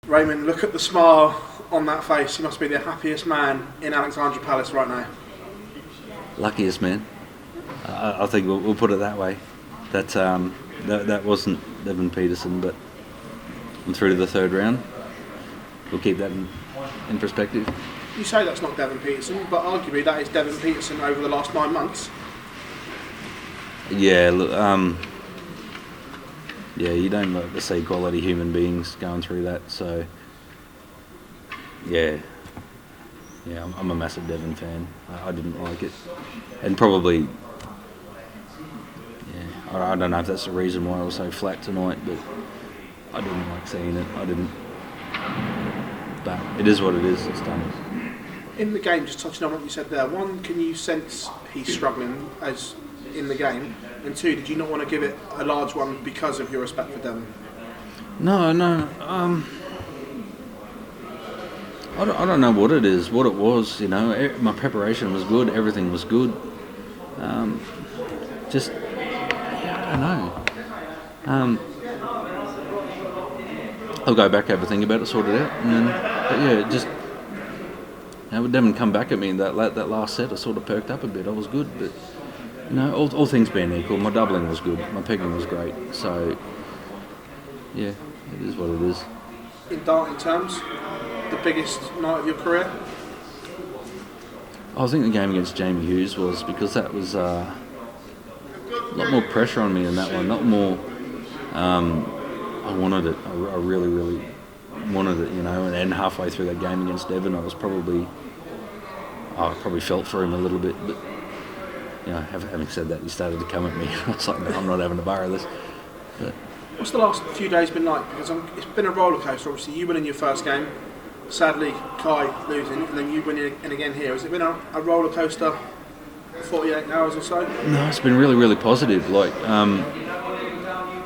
Raymond, look at the smile on that face. You must be the happiest man in Alexandra Palace right now. Luckiest man. I think we'll put it that way. That wasn't Devon Peterson, but I'm through to the third round. We'll keep that in perspective. You say that's not Devon Peterson, but arguably that is Devon Peterson over the last 9 months. Yeah, look, you don't like to see quality human beings going through that, so yeah, I'm a massive Devon fan. I didn't like it, and probably, I don't know if that's the reason why I was so flat tonight, but I didn't like seeing it. I didn't, but it is what it is. It's done. In the game, just touching on what you said there, one, can you sense he's struggling as in the game? And two, did you not want to give it a large one because of your respect for Devon? No. I don't know what it is, what it was. My preparation was good. Everything was good. I don't know. I'll go back, have a think about it, sort it out, and then. When Devon come back at me in that last set, I sort of perked up a bit. I was good, but all things being equal, my doubling was good, my pegging was great. So, yeah, it is what it is. In darting terms, the biggest night of your career? I think the game against Jamie Hughes was, because that was a lot more pressure on me in that one. A lot more. I wanted it. I really, really wanted it, and then halfway through that game against Devon, I probably felt for him a little bit, but having said that, he started to come at me. I was like, no, I'm not having a bar of this. But what's the last few days been like? Because it's been a roller coaster. Obviously, you winning your first game, sadly Kai losing, and then you winning and again here. Has it been a roller coaster for 48 hours or so? No, it's been really, really positive. Like,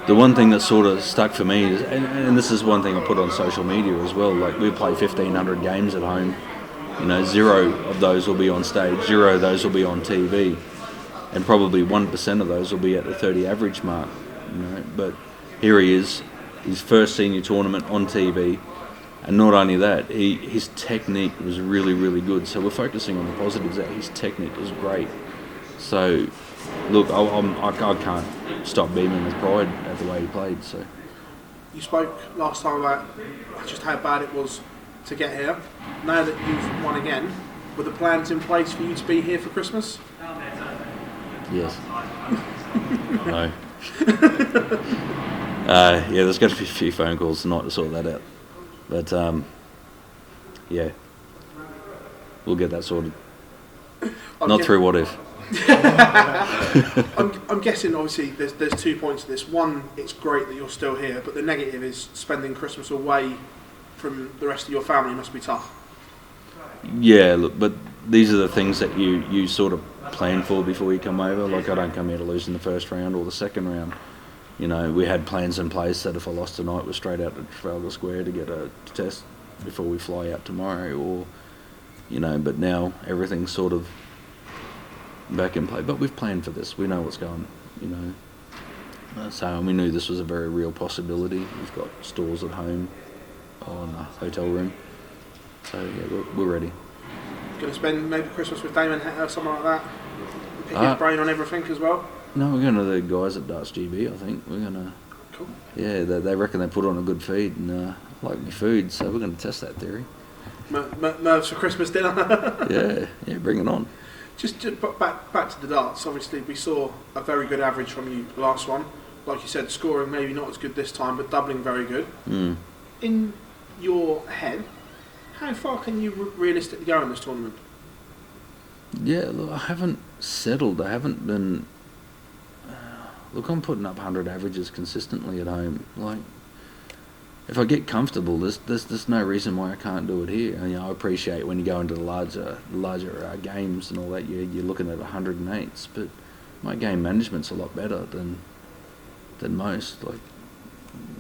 the one thing that sort of stuck for me is, and this is one thing I put on social media as well, like we play 1,500 games at home, 0 of those will be on stage, 0 of those will be on TV, and probably 1% of those will be at the 30 average mark, but here he is, his first senior tournament on TV, and not only that, his technique was really, really good, so we're focusing on the positives there. His technique was great, so look, I can't stop beaming with pride at the way he played. So, you spoke last time about just how bad it was to get here. Now that you've won again, were the plans in place for you to be here for Christmas? Yes. No. There's going to be a few phone calls tonight to sort that out. But we'll get that sorted. Not through what if. I'm guessing obviously there's 2 points to this. One, it's great that you're still here, but the negative is spending Christmas away from the rest of your family must be tough. Yeah, look, but these are the things that you sort of plan for before you come over. Like, I don't come here to lose in the first round or the second round. We had plans in place that if I lost tonight, we're straight out to Trafalgar Square to get a test before we fly out tomorrow, or but now everything's sort of back in play, but we've planned for this. We know what's going, so we knew this was a very real possibility. We've got stores at home on a hotel room, so yeah, we're ready. Going to spend maybe Christmas with Damon or something like that? Pick his brain on everything as well? No, we're going to the guys at Darts GB, I think. We're going to... Cool. Yeah, they reckon they put on a good feed and like me food, so we're going to test that theory. Mervs for Christmas dinner? yeah, bring it on. Just back to the darts. Obviously, we saw a very good average from you last one. Like you said, scoring maybe not as good this time, but doubling very good. Mm. In your head, how far can you realistically go in this tournament? Yeah, look, I haven't settled. I haven't been... Look, I'm putting up 100 averages consistently at home. Like, if I get comfortable, there's no reason why I can't do it here. I appreciate when you go into the larger games and all that, you're looking at 108s, but my game management's a lot better than most. Like,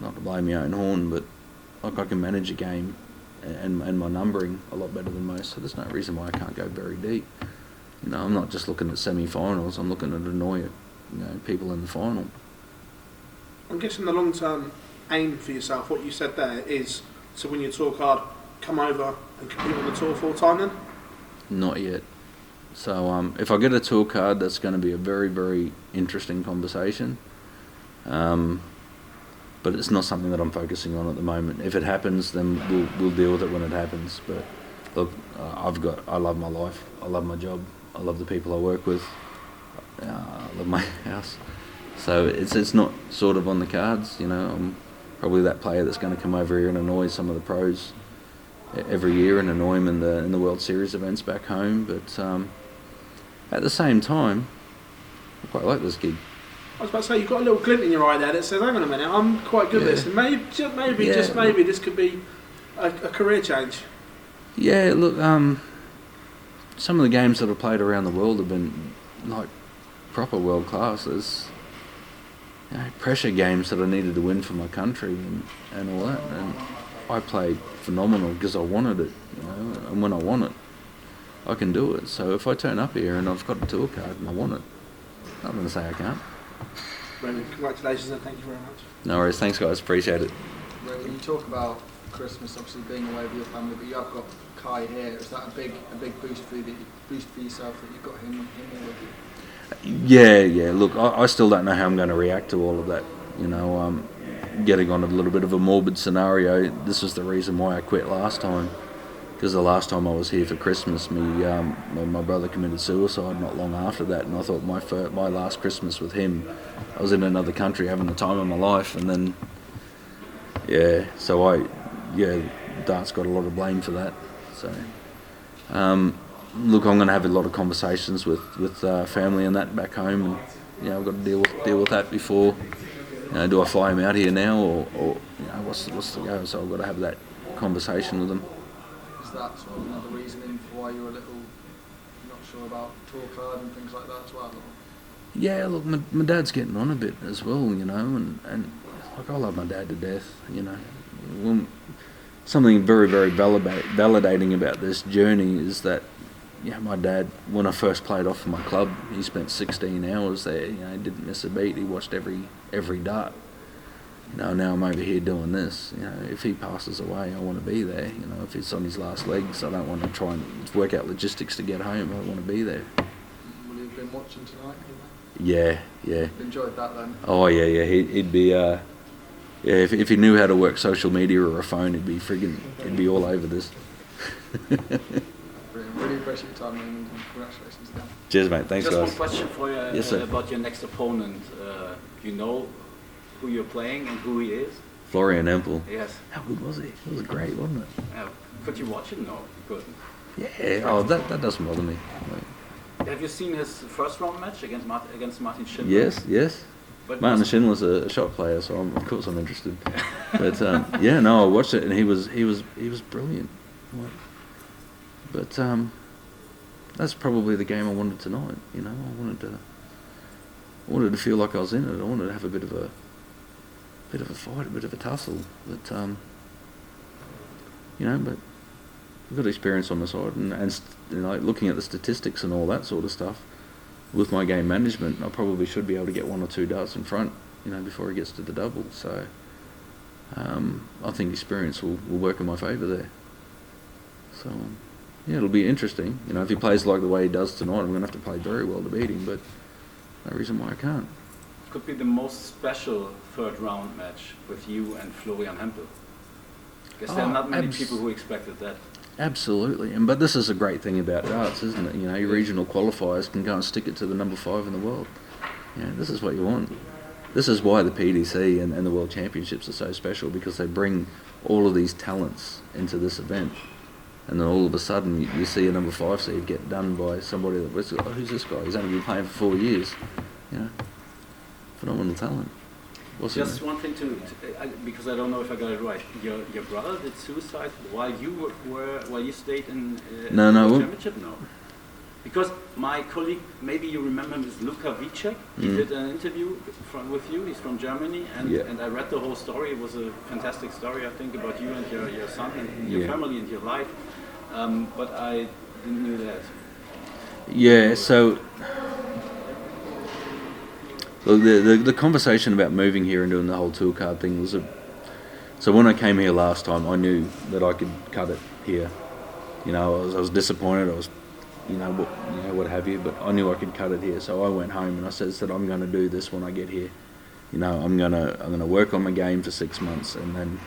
not to blow my own horn, but like I can manage a game and my numbering a lot better than most. So there's no reason why I can't go very deep. I'm not just looking at semi-finals. I'm looking at annoy people in the final. I'm guessing the long-term aim for yourself, what you said there, is to win your tour card, come over and compete on the tour full time then? Not yet. So if I get a tour card, that's going to be a very, very interesting conversation. But it's not something that I'm focusing on at the moment. If it happens, then we'll deal with it when it happens. But look, I love my life. I love my job. I love the people I work with. I love my house. So it's not sort of on the cards, you know. I'm probably that player that's going to come over here and annoy some of the pros every year and annoy them in the World Series events back home. But at the same time, I quite like this gig. I was about to say, you've got a little glint in your eye there that says, hang on a minute, I'm quite good at this, and maybe this could be a career change. Yeah, look, some of the games that I've played around the world have been like proper world class. There's pressure games that I needed to win for my country and all that, and I played phenomenal because I wanted it, you know, and when I want it, I can do it. So if I turn up here and I've got a tour card and I want it, I'm going to say I can't. Raymond, congratulations and thank you very much. No worries, thanks guys, appreciate it. When you talk about Christmas, obviously being away with your family, but you have got Kai here. Is that a big boost for you, boost for yourself that you've got him here with you? Yeah. Look, I still don't know how I'm going to react to all of that. You know, getting on a little bit of a morbid scenario. This is the reason why I quit last time. Because the last time I was here for Christmas, my brother committed suicide not long after that, and I thought my last Christmas with him, I was in another country having the time of my life, and then darts got a lot of blame for that. So, look, I'm going to have a lot of conversations with family and that back home, and I've got to deal with that before. Do I fly him out here now, or what's the go? So I've got to have that conversation with them. Is that sort of another reasoning for why you're a little not sure about tour card and things like that as well? Or? Yeah, look, my dad's getting on a bit as well, you know, and like I love my dad to death, you know. Well, something very, very validating about this journey is that, my dad, when I first played off for my club, he spent 16 hours there, he didn't miss a beat, he watched every dart. Now I'm over here doing this. If he passes away, I want to be there. If he's on his last legs, I don't want to try and work out logistics to get home. I want to be there. Will you have been watching tonight? Yeah. Enjoyed that then? Oh yeah. He'd be if he knew how to work social media or a phone, he'd be all over this. Brilliant. Really appreciate your time, and congratulations again. Cheers, mate. Thanks, Just guys. one question for you Yes, sir. about your next opponent. You know who you're playing and who he is? Florian Empel. Yes. How good was he? It was great, wasn't it? Could you watch it? No, you couldn't. Yeah. Oh, that doesn't bother me. Have you seen his first round match against Martin Schindler? Yes. But Martin Schindler's a shot player, so of course I'm interested. But I watched it and he was brilliant. But that's probably the game I wanted tonight. I wanted to feel like I was in it. I wanted to have a bit of a fight, a bit of a tussle. But but we've got experience on the side, and looking at the statistics and all that sort of stuff. With my game management, I probably should be able to get one or two darts in front, before he gets to the double. So I think experience will work in my favour there. So it'll be interesting. If he plays like the way he does tonight, I'm going to have to play very well to beat him. But no reason why I can't. Could be the most special third round match with you and Florian Hempel. Because there are not many people who expected that. Absolutely, but this is a great thing about darts, isn't it? Your regional qualifiers can go and stick it to the number 5 in the world. This is what you want. This is why the PDC and the World Championships are so special, because they bring all of these talents into this event. And then all of a sudden you see a number 5 seed get done by somebody that was, who's this guy? He's only been playing for 4 years. Phenomenal talent. Just one thing because I don't know if I got it right. Your brother did suicide while you stayed in No. the championship? No. Because my colleague, maybe you remember him, is Luka Vicek. He did an interview with you. He's from Germany, and I read the whole story. It was a fantastic story, I think, about you and your son and your family and your life. But I didn't know that. Yeah. So. The conversation about moving here and doing the whole tour card thing was So when I came here last time, I knew that I could cut it here. You know, I was disappointed. I was, what have you. But I knew I could cut it here. So I went home and I said that I'm going to do this when I get here. You know, I'm gonna work on my game for 6 months, and then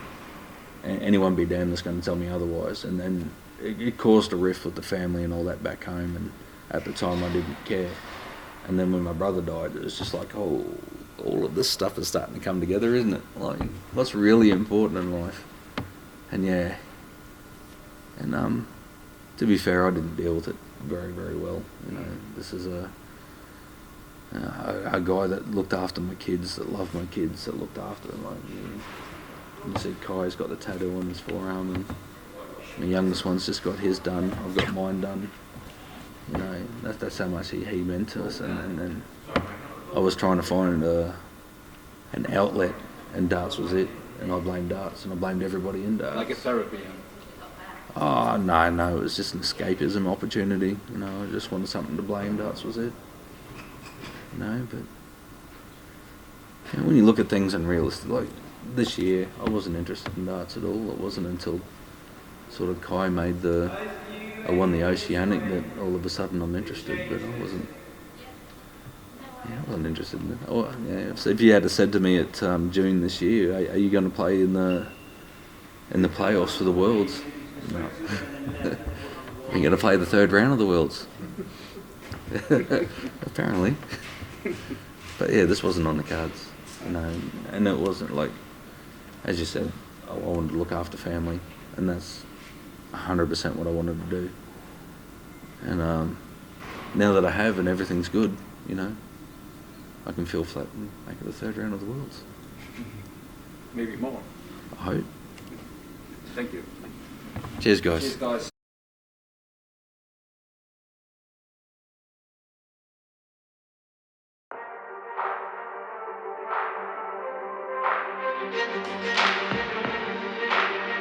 anyone be damned that's going to tell me otherwise. And then it caused a rift with the family and all that back home. And at the time, I didn't care. And then when my brother died, it was just like, oh, all of this stuff is starting to come together, isn't it? Like, what's really important in life? And yeah, and to be fair, I didn't deal with it very, very well. You know, this is a guy that looked after my kids, that loved my kids, that looked after them. Like, you see Kai's got the tattoo on his forearm, and my youngest one's just got his done. I've got mine done. You know, that's how much he meant to us. And I was trying to find an outlet, and darts was it. And I blamed darts, and I blamed everybody in darts. Like a therapy. Oh, no, it was just an escapism opportunity. You know, I just wanted something to blame. Darts was it. You know, but when you look at things in realistic, like this year, I wasn't interested in darts at all. It wasn't until sort of Kai I won the Oceanic that all of a sudden I'm interested, but I wasn't interested in it. Oh, yeah, so if you had said to me at June this year, are you going to play in the playoffs for the Worlds? No. You're going to play the third round of the Worlds. Apparently. But yeah, this wasn't on the cards, you know, and it wasn't like, as you said, I wanted to look after family, and that's 100% what I wanted to do. And now that I have and everything's good, you know, I can feel flat and make it the third round of the Worlds. Maybe more. I hope. Thank you. Cheers, guys. Cheers, guys.